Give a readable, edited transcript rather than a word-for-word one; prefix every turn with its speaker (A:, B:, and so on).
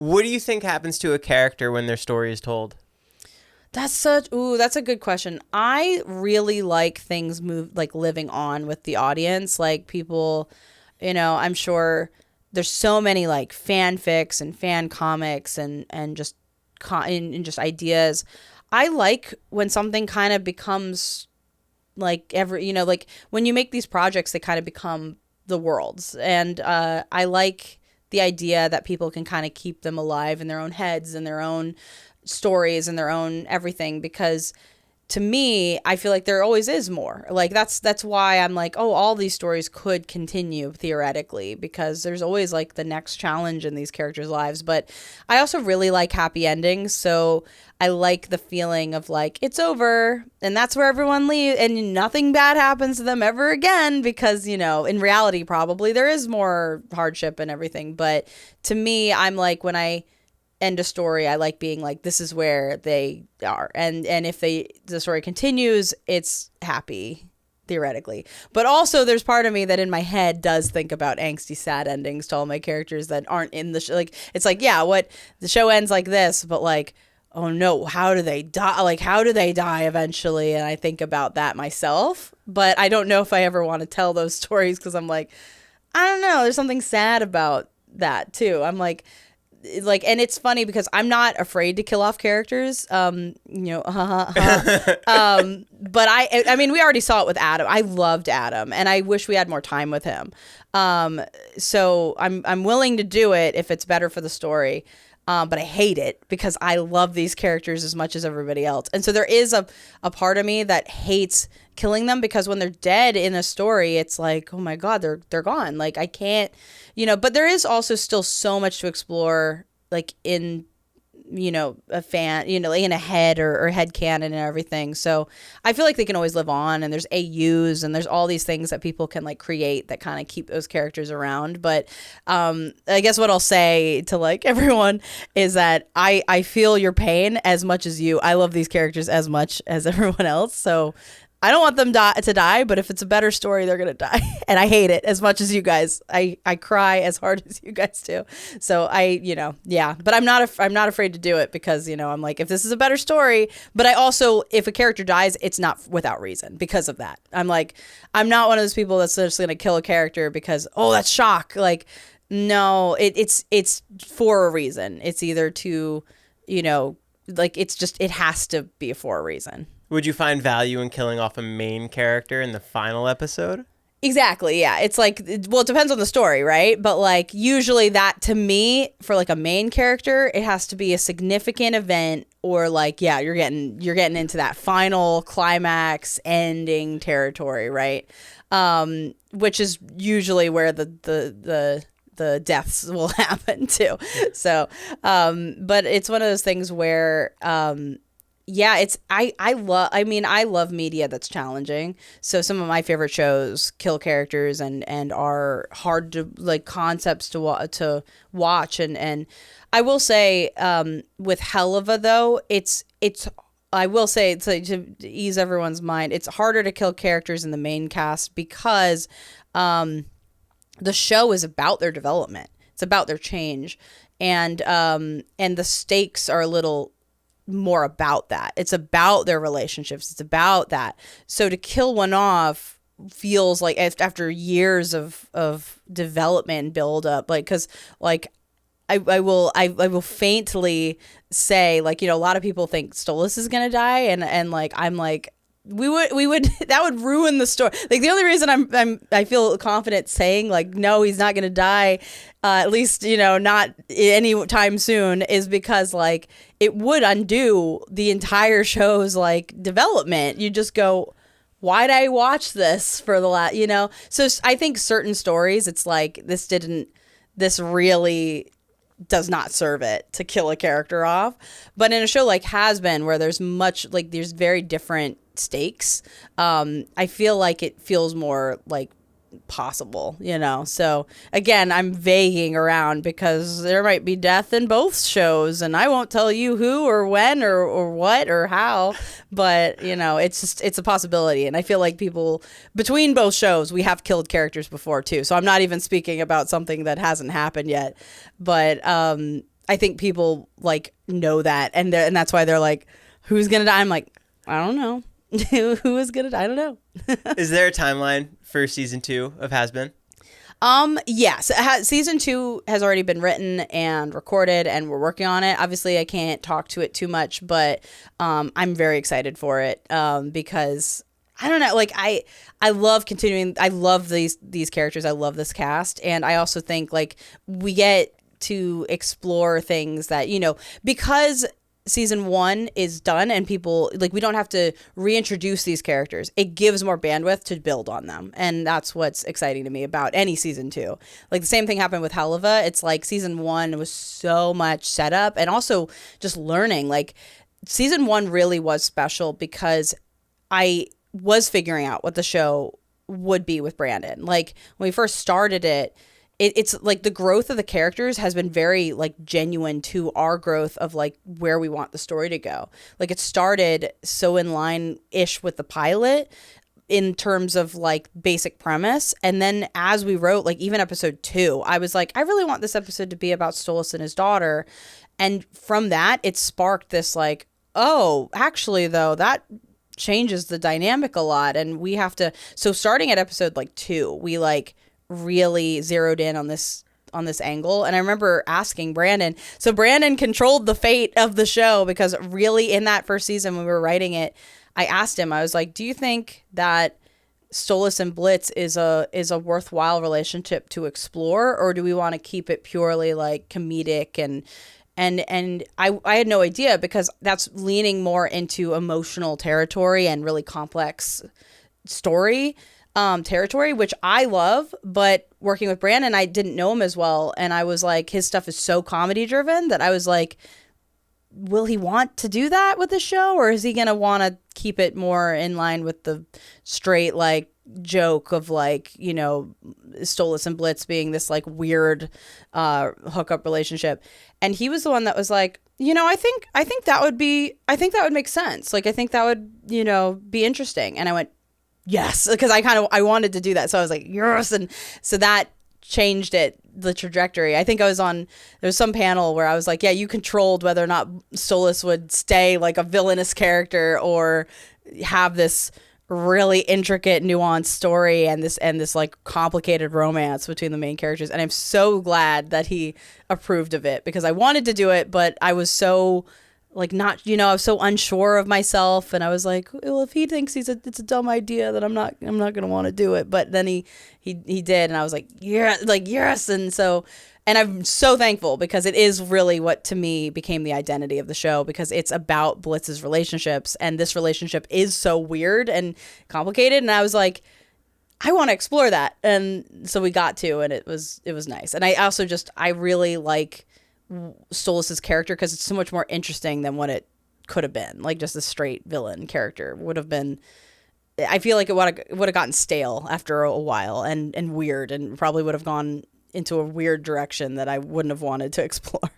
A: What do you think happens to a character when their story is told?
B: That's a good question. I really like things living on with the audience. Like people, I'm sure there's so many like fanfics and fan comics and just just ideas. I like when something kind of becomes like like when you make these projects, they kind of become the worlds. And I like the idea that people can kind of keep them alive in their own heads and their own stories and their own everything, because to me, I feel like there always is more. Like that's why I'm like, oh, all these stories could continue theoretically, because there's always like the next challenge in these characters' lives. But I also really like happy endings, so I like the feeling of like it's over and that's where everyone leaves and nothing bad happens to them ever again, because in reality probably there is more hardship and everything. But to me, I'm like, when I end a story, I like being like, this is where they are, and if the story continues, it's happy theoretically. But also there's part of me that in my head does think about angsty sad endings to all my characters that aren't in the show. Like it's like, yeah, what the show ends like this, but like, oh no, how do they die? Like, how do they die eventually? And I think about that myself, but I don't know if I ever want to tell those stories, because I'm like, I don't know, there's something sad about that too. I'm like, and it's funny because I'm not afraid to kill off characters, but I mean, we already saw it with Adam. I loved Adam, and I wish we had more time with him. So I'm willing to do it if it's better for the story. But I hate it because I love these characters as much as everybody else. And so there is a part of me that hates killing them, because when they're dead in a story, it's like, oh my God, they're gone. Like I can't, but there is also still so much to explore, like in, a fan, in a head or head canon and everything. So I feel like they can always live on, and there's AUs and there's all these things that people can like create that kind of keep those characters around. But I guess what I'll say to like everyone is that I feel your pain as much as you. I love these characters as much as everyone else. So I don't want them to die, but if it's a better story, they're going to die. And I hate it as much as you guys. I cry as hard as you guys do. So yeah, but I'm not afraid to do it, because, I'm like, if this is a better story, but I also, if a character dies, it's not without reason because of that. I'm like, I'm not one of those people that's just going to kill a character because, oh, that's shock. Like, no, it's for a reason. It's either to, like, it has to be for a reason.
A: Would you find value in killing off a main character in the final episode?
B: Exactly, yeah. It's like, well, it depends on the story, right? But like usually that, to me, for like a main character, it has to be a significant event, or like, yeah, you're getting into that final climax ending territory, right? Which is usually where the deaths will happen too. So, but it's one of those things where yeah, I love media that's challenging. So some of my favorite shows kill characters and are hard to, like, concepts to watch. And I will say, with helluva though, I will say, to ease everyone's mind, it's harder to kill characters in the main cast because the show is about their development. It's about their change, and the stakes are a little more about that. It's about their relationships. It's about that. So to kill one off feels like after years of development and build up, like, because like I will faintly say, like, a lot of people think Stolas is gonna die, and like I'm like, we would that would ruin the story. Like, the only reason I feel confident saying like, no, he's not gonna die, at least not any time soon, is because like it would undo the entire show's like development. You just go, why'd I watch this for the last, So I think certain stories, it's like, this really does not serve it to kill a character off. But in a show like HAZBIN, where there's there's very different stakes, I feel like it feels more like possible, So again, I'm vaguing around because there might be death in both shows, and I won't tell you who or when or what or how, but it's a possibility. And I feel like people between both shows, we have killed characters before too. So I'm not even speaking about something that hasn't happened yet, but I I think people like know that, and that's why they're like, who's gonna die? I'm like, I don't know. Who is gonna die? I don't know.
A: Is there a timeline for season 2 of HAZBIN?
B: Yes, season 2 has already been written and recorded, and we're working on it. Obviously, I can't talk to it too much, but I'm very excited for it because I don't know, like I love continuing. I love these characters. I love this cast, and I also think like we get to explore things that, you know, because season 1 is done and people like, we don't have to reintroduce these characters. It gives more bandwidth to build on them, and that's what's exciting to me about any season 2. Like the same thing happened with helluva. It's like season 1 was so much setup and also just learning. Like season 1 really was special because I was figuring out what the show would be with Brandon. Like when we first started it's like the growth of the characters has been very like genuine to our growth of like where we want the story to go. Like it started so in line-ish with the pilot in terms of like basic premise. And then as we wrote, like even episode 2, I was like, I really want this episode to be about Stolas and his daughter. And from that, it sparked this like, oh, actually though, that changes the dynamic a lot. And we have to, so starting at episode like 2, we like really zeroed in on this angle. And I remember asking Brandon, so Brandon controlled the fate of the show, because really in that first season when we were writing it, I asked him, I was like, do you think that Stolas and Blitz is a worthwhile relationship to explore, or do we want to keep it purely like comedic? And I had no idea, because that's leaning more into emotional territory and really complex story territory, which I love. But working with Brandon, I didn't know him as well, and I was like, his stuff is so comedy driven that I was like, will he want to do that with the show, or is he gonna want to keep it more in line with the straight like joke of like, you know, Stolas and Blitz being this like weird hookup relationship? And he was the one that was like, you know, I think that would make sense. Like I think that would, you know, be interesting. And I went, yes, because I wanted to do that. So I was like, yes. And so that changed the trajectory. I think there was some panel where I was like, yeah, you controlled whether or not Stolas would stay like a villainous character or have this really intricate, nuanced story and this like complicated romance between the main characters. And I'm so glad that he approved of it, because I wanted to do it, but I was so like not, you know, I was so unsure of myself, and I was like, well, if he thinks it's a dumb idea, then I'm not gonna want to do it. But then he did, and I was like, yeah, like yes. And so, and I'm so thankful, because it is really what to me became the identity of the show, because it's about Blitz's relationships, and this relationship is so weird and complicated, and I was like, I want to explore that. And so we got to, and it was nice. And I also I really like Stolas's character, because it's so much more interesting than what it could have been. Like just a straight villain character would have been, I feel like it would have gotten stale after a while and weird, and probably would have gone into a weird direction that I wouldn't have wanted to explore.